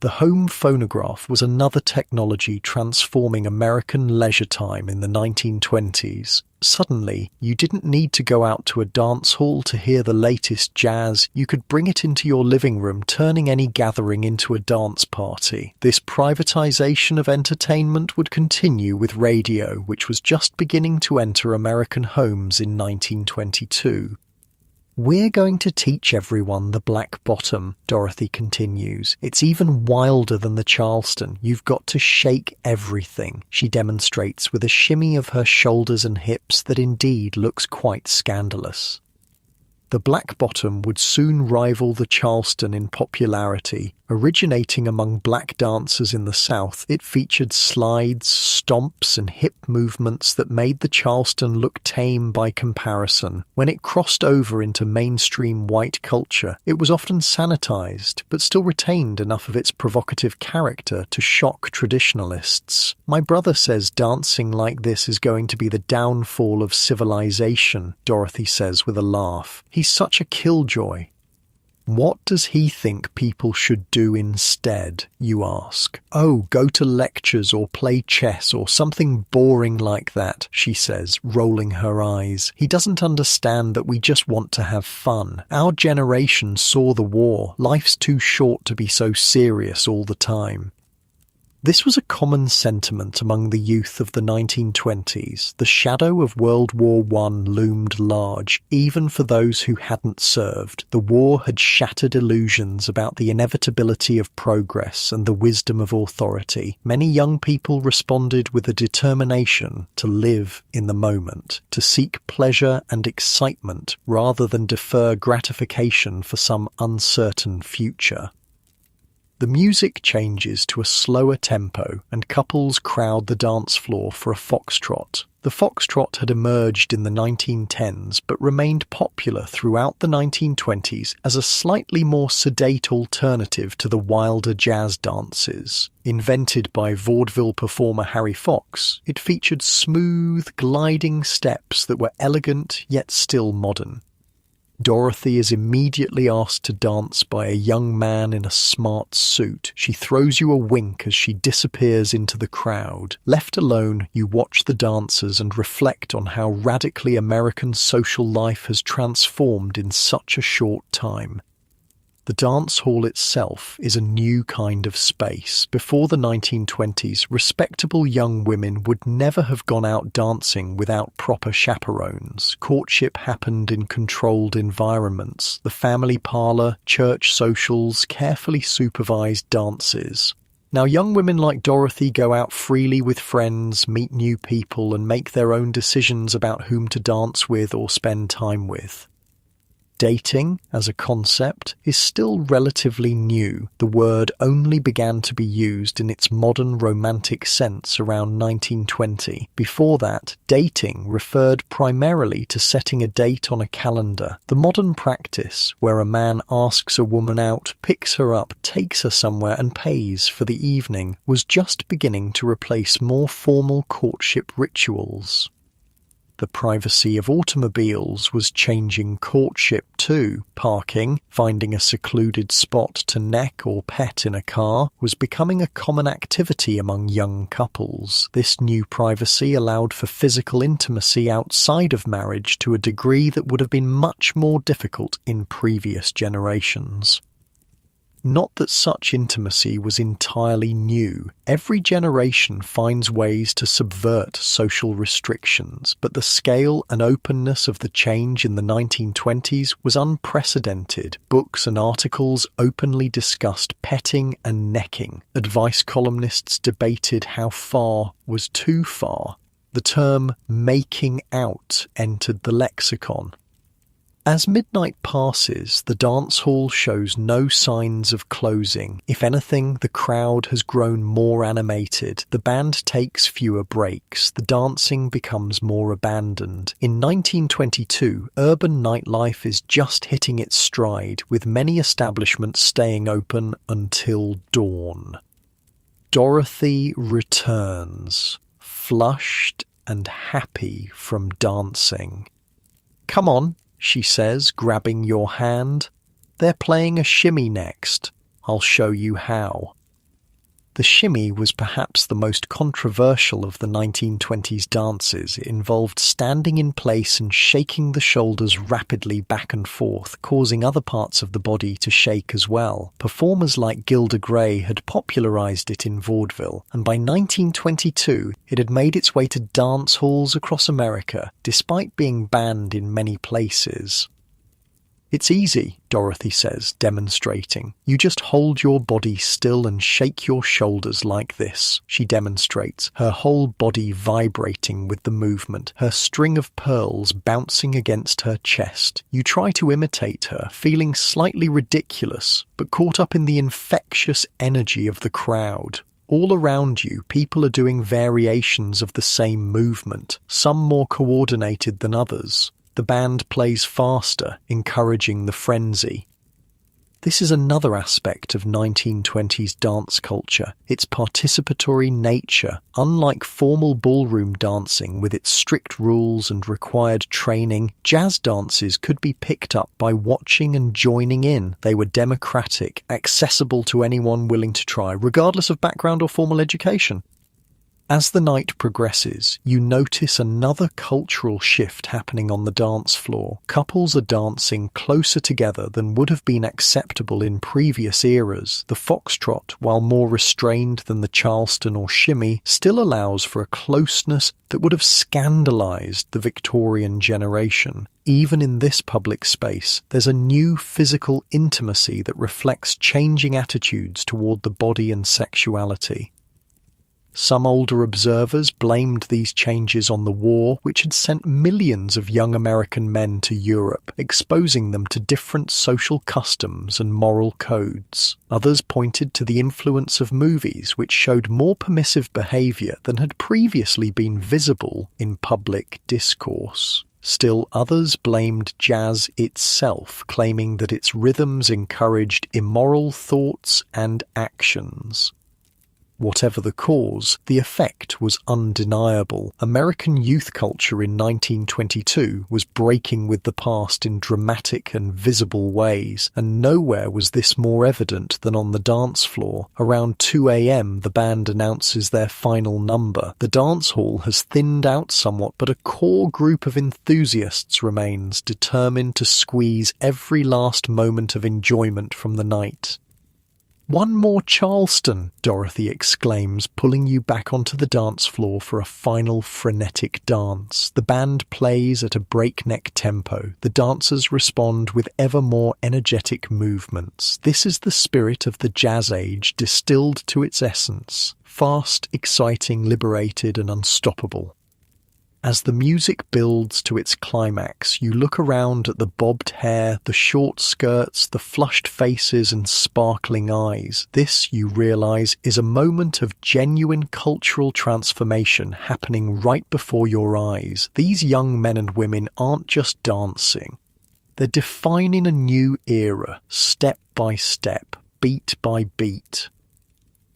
The home phonograph was another technology transforming American leisure time in the 1920s. Suddenly, you didn't need to go out to a dance hall to hear the latest jazz. You could bring it into your living room, turning any gathering into a dance party. This privatization of entertainment would continue with radio, which was just beginning to enter American homes in 1922. "We're going to teach everyone the black bottom," Dorothy continues. "It's even wilder than the Charleston. You've got to shake everything," she demonstrates with a shimmy of her shoulders and hips that indeed looks quite scandalous. The black bottom would soon rival the Charleston in popularity. Originating among black dancers in the South, it featured slides, stomps, and hip movements that made the Charleston look tame by comparison. When it crossed over into mainstream white culture, it was often sanitized, but still retained enough of its provocative character to shock traditionalists. "My brother says dancing like this is going to be the downfall of civilization," Dorothy says with a laugh. "He's such a killjoy." "What does he think people should do instead?" you ask. "Oh, go to lectures or play chess or something boring like that," she says, rolling her eyes. "He doesn't understand that we just want to have fun. Our generation saw the war. Life's too short to be so serious all the time." This was a common sentiment among the youth of the 1920s. The shadow of World War I loomed large, even for those who hadn't served. The war had shattered illusions about the inevitability of progress and the wisdom of authority. Many young people responded with a determination to live in the moment, to seek pleasure and excitement rather than defer gratification for some uncertain future. The music changes to a slower tempo, and couples crowd the dance floor for a foxtrot. The foxtrot had emerged in the 1910s, but remained popular throughout the 1920s as a slightly more sedate alternative to the wilder jazz dances. Invented by vaudeville performer Harry Fox, it featured smooth, gliding steps that were elegant yet still modern. Dorothy is immediately asked to dance by a young man in a smart suit. She throws you a wink as she disappears into the crowd. Left alone, you watch the dancers and reflect on how radically American social life has transformed in such a short time. The dance hall itself is a new kind of space. Before the 1920s, respectable young women would never have gone out dancing without proper chaperones. Courtship happened in controlled environments. The family parlor, church socials, carefully supervised dances. Now, young women like Dorothy go out freely with friends, meet new people, and make their own decisions about whom to dance with or spend time with. Dating, as a concept, is still relatively new. The word only began to be used in its modern romantic sense around 1920. Before that, dating referred primarily to setting a date on a calendar. The modern practice, where a man asks a woman out, picks her up, takes her somewhere and pays for the evening, was just beginning to replace more formal courtship rituals. The privacy of automobiles was changing courtship too. Parking, finding a secluded spot to neck or pet in a car, was becoming a common activity among young couples. This new privacy allowed for physical intimacy outside of marriage to a degree that would have been much more difficult in previous generations. Not that such intimacy was entirely new. Every generation finds ways to subvert social restrictions, but the scale and openness of the change in the 1920s was unprecedented. Books and articles openly discussed petting and necking. Advice columnists debated how far was too far. The term making out entered the lexicon. As midnight passes, the dance hall shows no signs of closing. If anything, the crowd has grown more animated. The band takes fewer breaks. The dancing becomes more abandoned. In 1922, urban nightlife is just hitting its stride, with many establishments staying open until dawn. Dorothy returns, flushed and happy from dancing. "Come on," she says, grabbing your hand. "They're playing a shimmy next. I'll show you how." The shimmy was perhaps the most controversial of the 1920s dances. It involved standing in place and shaking the shoulders rapidly back and forth, causing other parts of the body to shake as well. Performers like Gilda Gray had popularized it in vaudeville, and by 1922 it had made its way to dance halls across America, despite being banned in many places. "It's easy," Dorothy says, demonstrating. "You just hold your body still and shake your shoulders like this." She demonstrates, her whole body vibrating with the movement, her string of pearls bouncing against her chest. You try to imitate her, feeling slightly ridiculous, but caught up in the infectious energy of the crowd. All around you, people are doing variations of the same movement, some more coordinated than others. The band plays faster, encouraging the frenzy. This is another aspect of 1920s dance culture, its participatory nature. Unlike formal ballroom dancing with its strict rules and required training, jazz dances could be picked up by watching and joining in. They were democratic, accessible to anyone willing to try, regardless of background or formal education. As the night progresses, you notice another cultural shift happening on the dance floor. Couples are dancing closer together than would have been acceptable in previous eras. The foxtrot, while more restrained than the Charleston or shimmy, still allows for a closeness that would have scandalized the Victorian generation. Even in this public space, there's a new physical intimacy that reflects changing attitudes toward the body and sexuality. Some older observers blamed these changes on the war, which had sent millions of young American men to Europe, exposing them to different social customs and moral codes. Others pointed to the influence of movies, which showed more permissive behavior than had previously been visible in public discourse. Still others blamed jazz itself, claiming that its rhythms encouraged immoral thoughts and actions. Whatever the cause, the effect was undeniable. American youth culture in 1922 was breaking with the past in dramatic and visible ways, and nowhere was this more evident than on the dance floor. Around 2 a.m. the band announces their final number. The dance hall has thinned out somewhat, but a core group of enthusiasts remains, determined to squeeze every last moment of enjoyment from the night. "One more Charleston," Dorothy exclaims, pulling you back onto the dance floor for a final frenetic dance. The band plays at a breakneck tempo. The dancers respond with ever more energetic movements. This is the spirit of the jazz age distilled to its essence. Fast, exciting, liberated, and unstoppable. As the music builds to its climax, you look around at the bobbed hair, the short skirts, the flushed faces and sparkling eyes. This, you realize, is a moment of genuine cultural transformation happening right before your eyes. These young men and women aren't just dancing. They're defining a new era, step by step, beat by beat.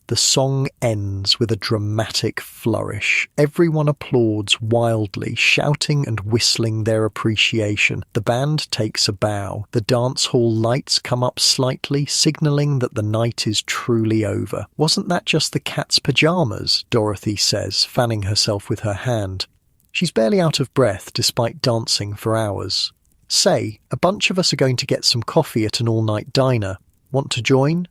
The song ends with a dramatic flourish. Everyone applauds wildly, shouting and whistling their appreciation. The band takes a bow. The dance hall lights come up slightly, signaling that the night is truly over. "Wasn't that just the cat's pajamas?" Dorothy says, fanning herself with her hand. She's barely out of breath despite dancing for hours. "Say, a bunch of us are going to get some coffee at an all-night diner. Want to join?"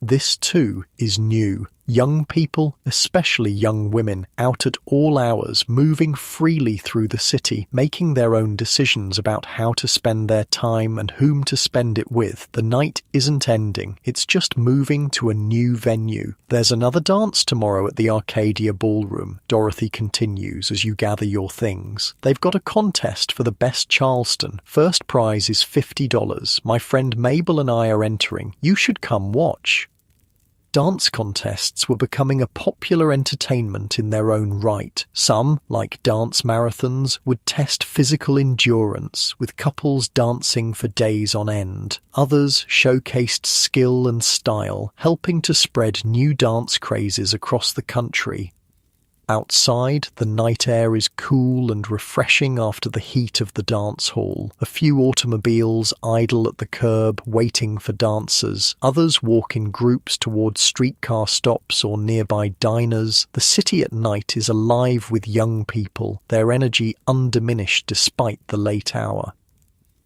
This too is new. Young people, especially young women, out at all hours, moving freely through the city, making their own decisions about how to spend their time and whom to spend it with. The night isn't ending, it's just moving to a new venue. "There's another dance tomorrow at the Arcadia Ballroom," Dorothy continues as you gather your things. "They've got a contest for the best Charleston. First prize is $50. My friend Mabel and I are entering. You should come watch." Dance contests were becoming a popular entertainment in their own right. Some, like dance marathons, would test physical endurance, with couples dancing for days on end. Others showcased skill and style, helping to spread new dance crazes across the country. Outside, the night air is cool and refreshing after the heat of the dance hall. A few automobiles idle at the curb, waiting for dancers. Others walk in groups towards streetcar stops or nearby diners. The city at night is alive with young people, their energy undiminished despite the late hour.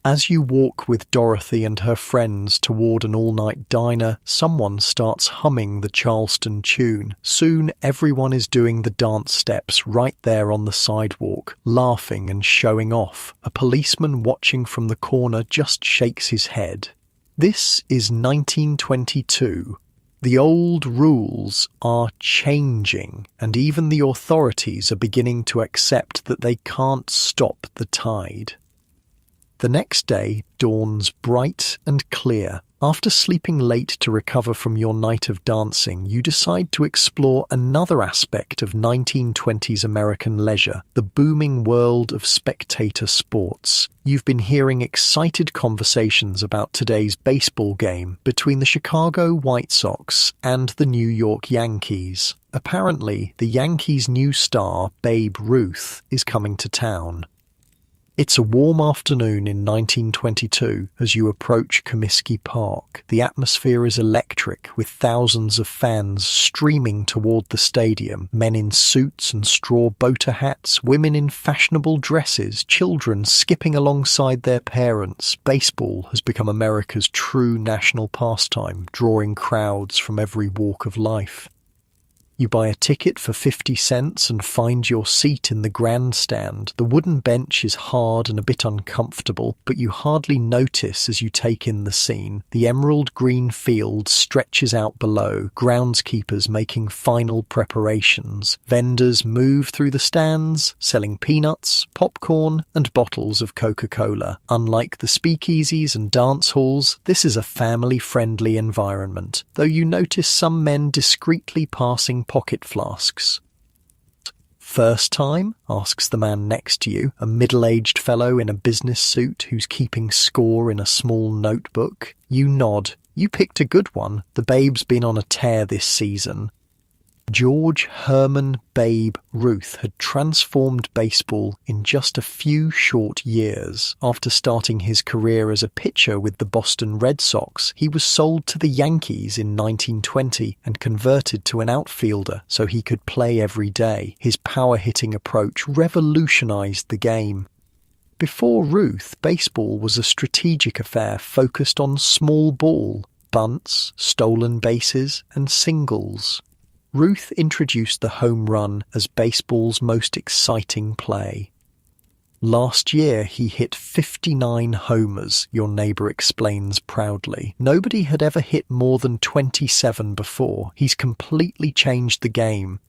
As you walk with Dorothy and her friends toward an all-night diner, someone starts humming the Charleston tune. Soon everyone is doing the dance steps right there on the sidewalk, laughing and showing off. A policeman watching from the corner just shakes his head. This is 1922. The old rules are changing, and even the authorities are beginning to accept that they can't stop the tide. The next day dawns bright and clear. After sleeping late to recover from your night of dancing, you decide to explore another aspect of 1920s American leisure, the booming world of spectator sports. You've been hearing excited conversations about today's baseball game between the Chicago White Sox and the New York Yankees. Apparently, the Yankees' new star, Babe Ruth, is coming to town. It's a warm afternoon in 1922 as you approach Comiskey Park. The atmosphere is electric, with thousands of fans streaming toward the stadium. Men in suits and straw boater hats, women in fashionable dresses, children skipping alongside their parents. Baseball has become America's true national pastime, drawing crowds from every walk of life. You buy a ticket for 50 cents and find your seat in the grandstand. The wooden bench is hard and a bit uncomfortable, but you hardly notice as you take in the scene. The emerald green field stretches out below, groundskeepers making final preparations. Vendors move through the stands, selling peanuts, popcorn, and bottles of Coca-Cola. Unlike the speakeasies and dance halls, this is a family-friendly environment, though you notice some men discreetly passing pocket flasks. "First time?" asks the man next to you, a middle-aged fellow in a business suit who's keeping score in a small notebook. You nod. You picked a good one. The Babe's been on a tear this season. George Herman Babe Ruth had transformed baseball in just a few short years. After starting his career as a pitcher with the Boston Red Sox, he was sold to the Yankees in 1920 and converted to an outfielder so he could play every day. His power-hitting approach revolutionized the game. Before Ruth, baseball was a strategic affair focused on small ball, bunts, stolen bases, and singles. Ruth introduced the home run as baseball's most exciting play. Last year he hit 59 homers, your neighbor explains proudly. Nobody had ever hit more than 27 before. He's completely changed the game.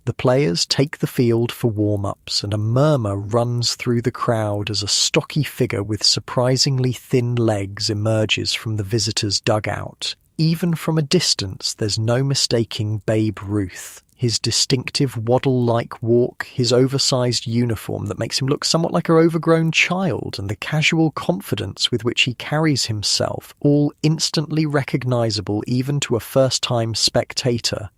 The players take the field for warm-ups, and a murmur runs through the crowd as a stocky figure with surprisingly thin legs emerges from the visitors' dugout. Even from a distance, there's no mistaking Babe Ruth. His distinctive waddle-like walk, his oversized uniform that makes him look somewhat like an overgrown child, and the casual confidence with which he carries himself, all instantly recognizable even to a first-time spectator.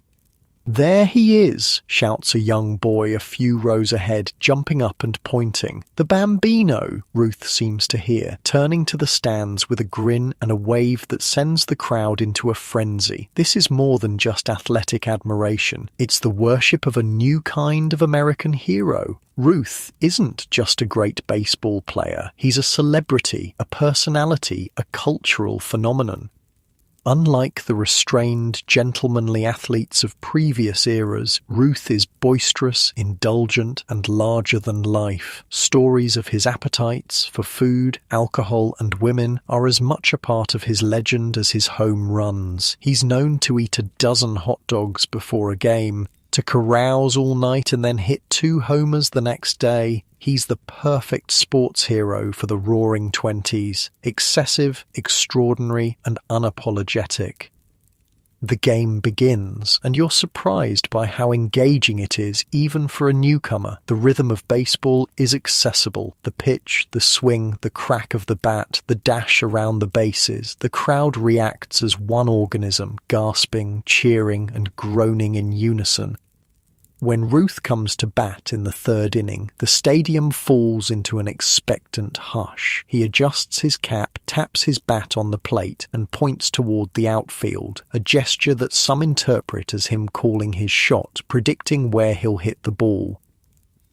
"There he is," shouts a young boy a few rows ahead, jumping up and pointing. "The Bambino," Ruth seems to hear, turning to the stands with a grin and a wave that sends the crowd into a frenzy. This is more than just athletic admiration. It's the worship of a new kind of American hero. Ruth isn't just a great baseball player. He's a celebrity, a personality, a cultural phenomenon. Unlike the restrained, gentlemanly athletes of previous eras, Ruth is boisterous, indulgent, and larger than life. Stories of his appetites for food, alcohol, and women are as much a part of his legend as his home runs. He's known to eat a dozen hot dogs before a game, to carouse all night and then hit 2 homers the next day. He's the perfect sports hero for the Roaring Twenties, excessive, extraordinary, and unapologetic. The game begins, and you're surprised by how engaging it is, even for a newcomer. The rhythm of baseball is accessible. The pitch, the swing, the crack of the bat, the dash around the bases. The crowd reacts as one organism, gasping, cheering, and groaning in unison. When Ruth comes to bat in the 3rd inning, the stadium falls into an expectant hush. He adjusts his cap, taps his bat on the plate, and points toward the outfield, a gesture that some interpret as him calling his shot, predicting where he'll hit the ball.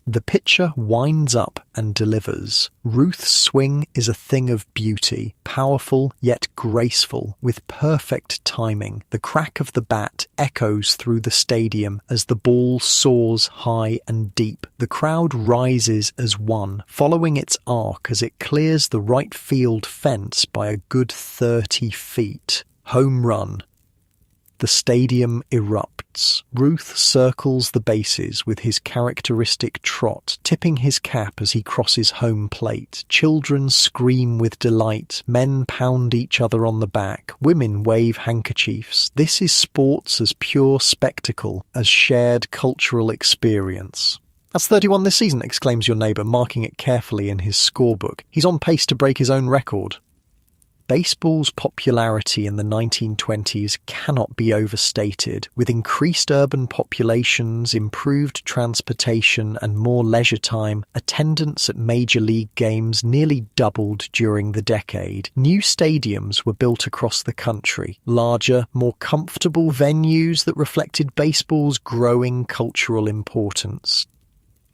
The pitcher winds up and delivers. Ruth's swing is a thing of beauty, powerful yet graceful, with perfect timing. The crack of the bat echoes through the stadium as the ball soars high and deep. The crowd rises as one, following its arc as it clears the right field fence by a good 30 feet. Home run. The stadium erupts. Ruth circles the bases with his characteristic trot, tipping his cap as he crosses home plate. Children scream with delight. Men pound each other on the back. Women wave handkerchiefs. This is sports as pure spectacle as shared cultural experience. "That's 31 this season," exclaims your neighbour, marking it carefully in his scorebook. "He's on pace to break his own record." Baseball's popularity in the 1920s cannot be overstated. With increased urban populations, improved transportation, and more leisure time, attendance at major league games nearly doubled during the decade. New stadiums were built across the country, larger, more comfortable venues that reflected baseball's growing cultural importance.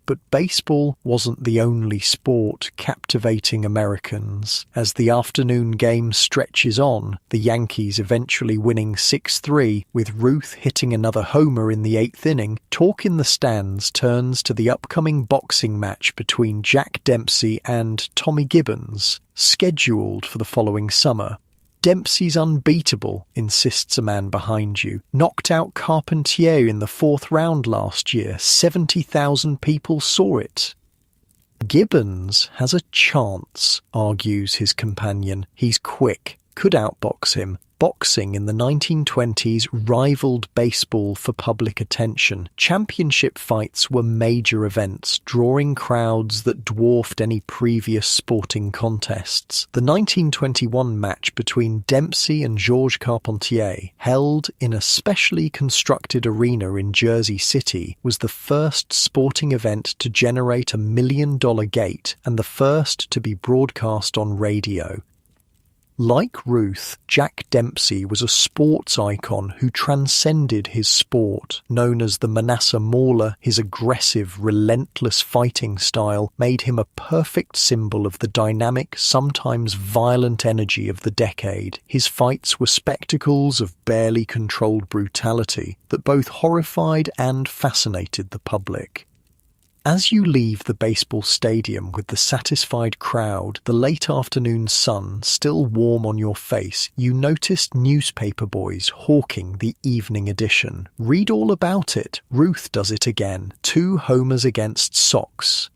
But baseball wasn't the only sport captivating Americans. As the afternoon game stretches on, the Yankees eventually winning 6-3, with Ruth hitting another homer in the 8th inning, talk in the stands turns to the upcoming boxing match between Jack Dempsey and Tommy Gibbons, scheduled for the following summer. "Dempsey's unbeatable," insists a man behind you. "Knocked out Carpentier in the 4th round last year. 70,000 people saw it." "Gibbons has a chance," argues his companion. "He's quick, could outbox him." Boxing in the 1920s rivaled baseball for public attention. Championship fights were major events, drawing crowds that dwarfed any previous sporting contests. The 1921 match between Dempsey and Georges Carpentier, held in a specially constructed arena in Jersey City, was the first sporting event to generate $1 million gate and the first to be broadcast on radio. Like Ruth, Jack Dempsey was a sports icon who transcended his sport. Known as the Manasseh Mauler, his aggressive, relentless fighting style made him a perfect symbol of the dynamic, sometimes violent energy of the decade. His fights were spectacles of barely controlled brutality that both horrified and fascinated the public. As you leave the baseball stadium with the satisfied crowd, the late afternoon sun still warm on your face, you noticed newspaper boys hawking the evening edition. Read all about it. Ruth does it again. 2 homers against Sox.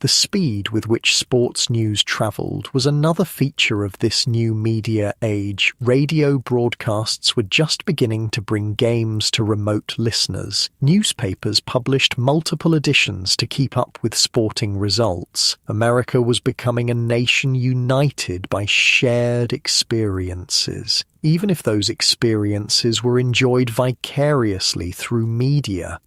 The speed with which sports news travelled was another feature of this new media age. Radio broadcasts were just beginning to bring games to remote listeners. Newspapers published multiple editions to keep up with sporting results. America was becoming a nation united by shared experiences, even if those experiences were enjoyed vicariously through media.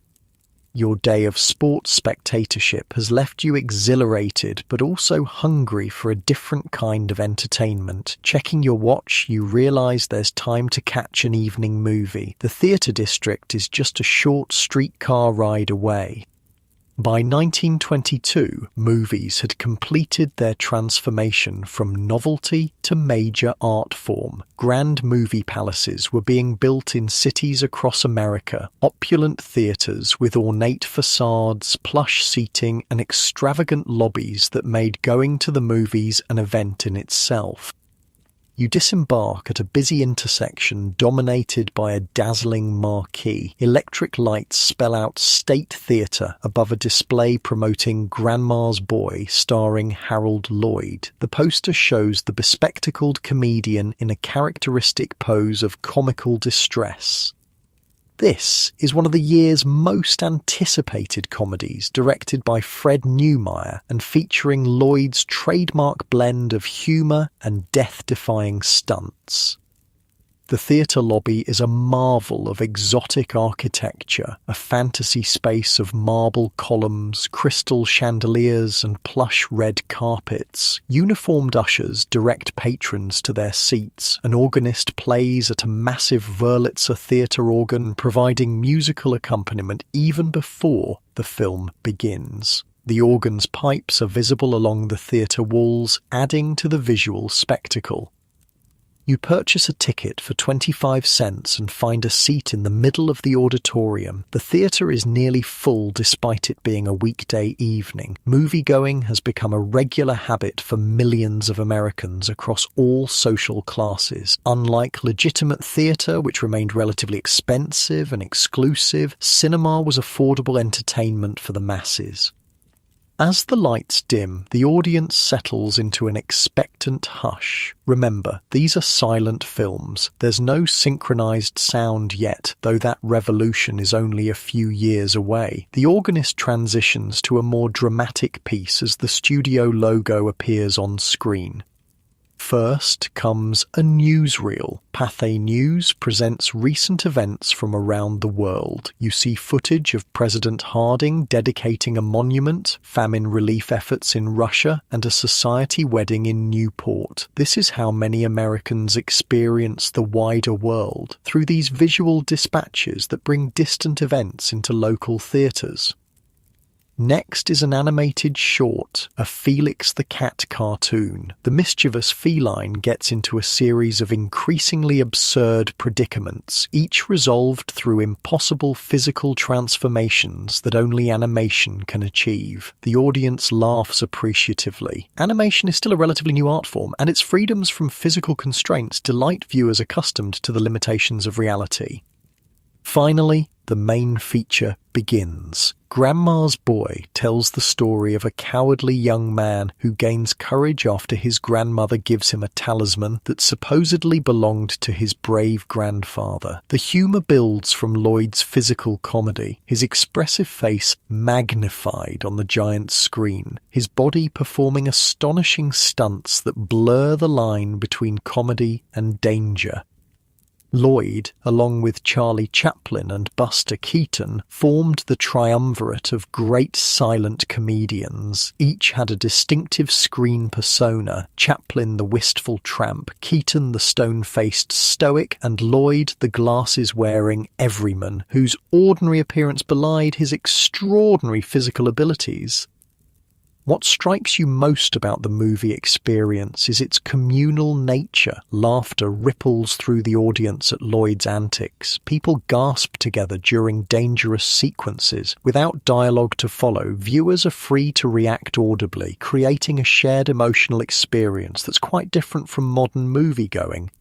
Your day of sports spectatorship has left you exhilarated but also hungry for a different kind of entertainment. Checking your watch, you realise there's time to catch an evening movie. The theatre district is just a short streetcar ride away. By 1922, movies had completed their transformation from novelty to major art form. Grand movie palaces were being built in cities across America, opulent theatres with ornate facades, plush seating, and extravagant lobbies that made going to the movies an event in itself. You disembark at a busy intersection dominated by a dazzling marquee. Electric lights spell out State Theatre above a display promoting Grandma's Boy starring Harold Lloyd. The poster shows the bespectacled comedian in a characteristic pose of comical distress. This is one of the year's most anticipated comedies, directed by Fred Neumeier and featuring Lloyd's trademark blend of humour and death-defying stunts. The theatre lobby is a marvel of exotic architecture, a fantasy space of marble columns, crystal chandeliers and plush red carpets. Uniformed ushers direct patrons to their seats. An organist plays at a massive Wurlitzer theatre organ, providing musical accompaniment even before the film begins. The organ's pipes are visible along the theatre walls, adding to the visual spectacle. You purchase a ticket for 25 cents and find a seat in the middle of the auditorium. The theatre is nearly full despite it being a weekday evening. Movie-going has become a regular habit for millions of Americans across all social classes. Unlike legitimate theatre, which remained relatively expensive and exclusive, cinema was affordable entertainment for the masses. As the lights dim, the audience settles into an expectant hush. Remember, these are silent films. There's no synchronized sound yet, though that revolution is only a few years away. The organist transitions to a more dramatic piece as the studio logo appears on screen. First comes a newsreel. Pathé News presents recent events from around the world. You see footage of President Harding dedicating a monument, famine relief efforts in Russia, and a society wedding in Newport. This is how many Americans experience the wider world, through these visual dispatches that bring distant events into local theatres. Next is an animated short, a Felix the Cat cartoon. The mischievous feline gets into a series of increasingly absurd predicaments, each resolved through impossible physical transformations that only animation can achieve. The audience laughs appreciatively. Animation is still a relatively new art form, and its freedoms from physical constraints delight viewers accustomed to the limitations of reality. Finally, the main feature begins. Grandma's Boy tells the story of a cowardly young man who gains courage after his grandmother gives him a talisman that supposedly belonged to his brave grandfather. The humour builds from Lloyd's physical comedy, his expressive face magnified on the giant screen, his body performing astonishing stunts that blur the line between comedy and danger. Lloyd, along with Charlie Chaplin and Buster Keaton, formed the triumvirate of great silent comedians. Each had a distinctive screen persona: Chaplin the wistful tramp, Keaton the stone-faced stoic, and Lloyd the glasses-wearing everyman, whose ordinary appearance belied his extraordinary physical abilities. What strikes you most about the movie experience is its communal nature. Laughter ripples through the audience at Lloyd's antics. People gasp together during dangerous sequences. Without dialogue to follow, viewers are free to react audibly, creating a shared emotional experience that's quite different from modern movie-going.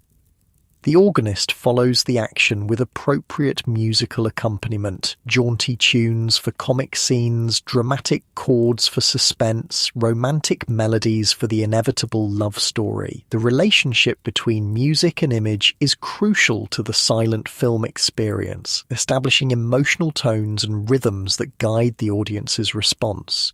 The organist follows the action with appropriate musical accompaniment, jaunty tunes for comic scenes, dramatic chords for suspense, romantic melodies for the inevitable love story. The relationship between music and image is crucial to the silent film experience, establishing emotional tones and rhythms that guide the audience's response.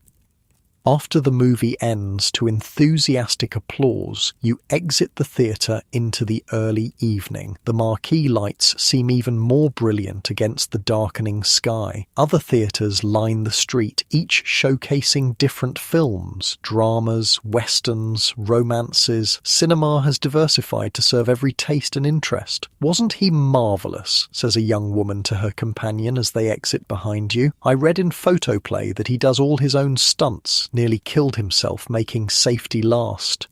After the movie ends to enthusiastic applause, you exit the theatre into the early evening. The marquee lights seem even more brilliant against the darkening sky. Other theatres line the street, each showcasing different films, dramas, westerns, romances. Cinema has diversified to serve every taste and interest. "Wasn't he marvellous?" says a young woman to her companion as they exit behind you. "I read in Photoplay that he does all his own stunts. Nearly killed himself making safety last."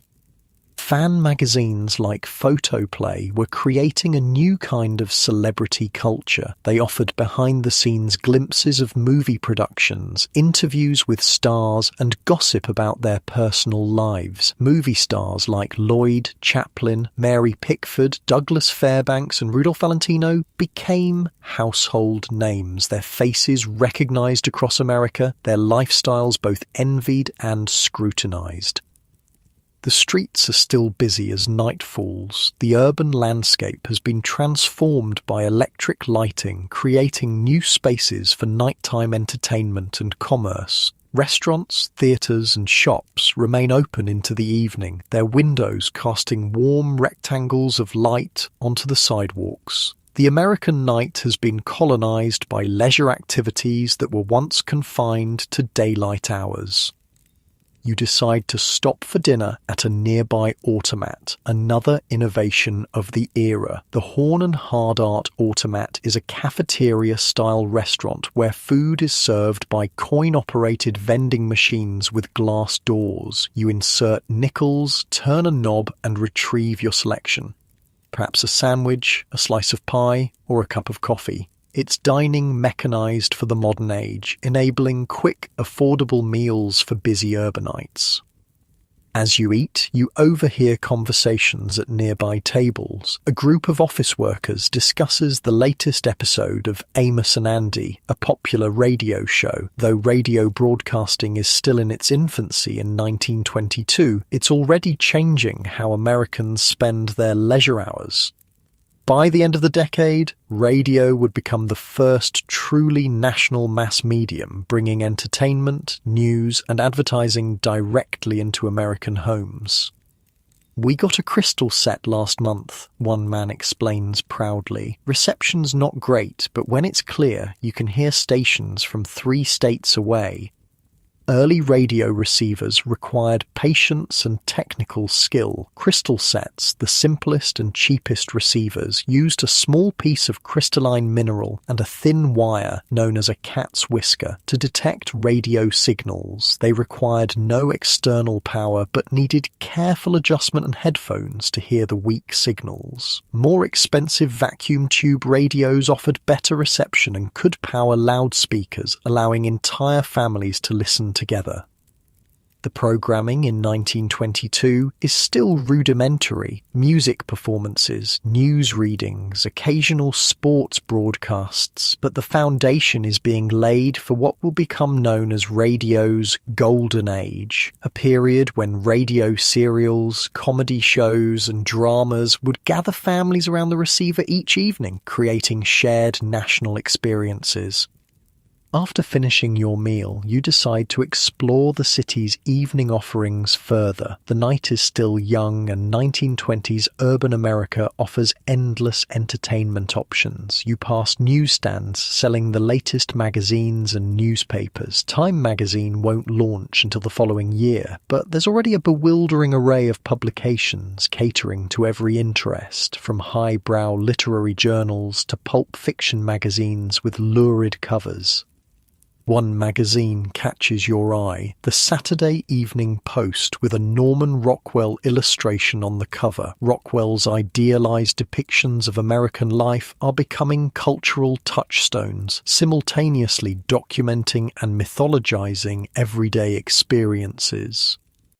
Fan magazines like Photoplay were creating a new kind of celebrity culture. They offered behind-the-scenes glimpses of movie productions, interviews with stars, and gossip about their personal lives. Movie stars like Lloyd, Chaplin, Mary Pickford, Douglas Fairbanks, and Rudolph Valentino became household names, their faces recognized across America, their lifestyles both envied and scrutinized. The streets are still busy as night falls. The urban landscape has been transformed by electric lighting, creating new spaces for nighttime entertainment and commerce. Restaurants, theatres and shops remain open into the evening, their windows casting warm rectangles of light onto the sidewalks. The American night has been colonized by leisure activities that were once confined to daylight hours. You decide to stop for dinner at a nearby automat, another innovation of the era. The Horn and Hardart Automat is a cafeteria-style restaurant where food is served by coin-operated vending machines with glass doors. You insert nickels, turn a knob, and retrieve your selection. Perhaps a sandwich, a slice of pie, or a cup of coffee. It's dining mechanized for the modern age, enabling quick, affordable meals for busy urbanites. As you eat, you overhear conversations at nearby tables. A group of office workers discusses the latest episode of Amos and Andy, a popular radio show. Though radio broadcasting is still in its infancy in 1922, it's already changing how Americans spend their leisure hours. By the end of the decade, radio would become the first truly national mass medium, bringing entertainment, news, and advertising directly into American homes. "We got a crystal set last month," one man explains proudly. "Reception's not great, but when it's clear, you can hear stations from 3 states away." Early radio receivers required patience and technical skill. Crystal sets, the simplest and cheapest receivers, used a small piece of crystalline mineral and a thin wire known as a cat's whisker to detect radio signals. They required no external power but needed careful adjustment and headphones to hear the weak signals. More expensive vacuum tube radios offered better reception and could power loudspeakers, allowing entire families to listen together. The programming in 1922 is still rudimentary. Music performances, news readings, occasional sports broadcasts, but the foundation is being laid for what will become known as radio's golden age, a period when radio serials, comedy shows and dramas would gather families around the receiver each evening, creating shared national experiences. After finishing your meal, you decide to explore the city's evening offerings further. The night is still young, and 1920s urban America offers endless entertainment options. You pass newsstands selling the latest magazines and newspapers. Time magazine won't launch until the following year, but there's already a bewildering array of publications catering to every interest, from highbrow literary journals to pulp fiction magazines with lurid covers. One magazine catches your eye, the Saturday Evening Post, with a Norman Rockwell illustration on the cover. Rockwell's idealized depictions of American life are becoming cultural touchstones, simultaneously documenting and mythologizing everyday experiences.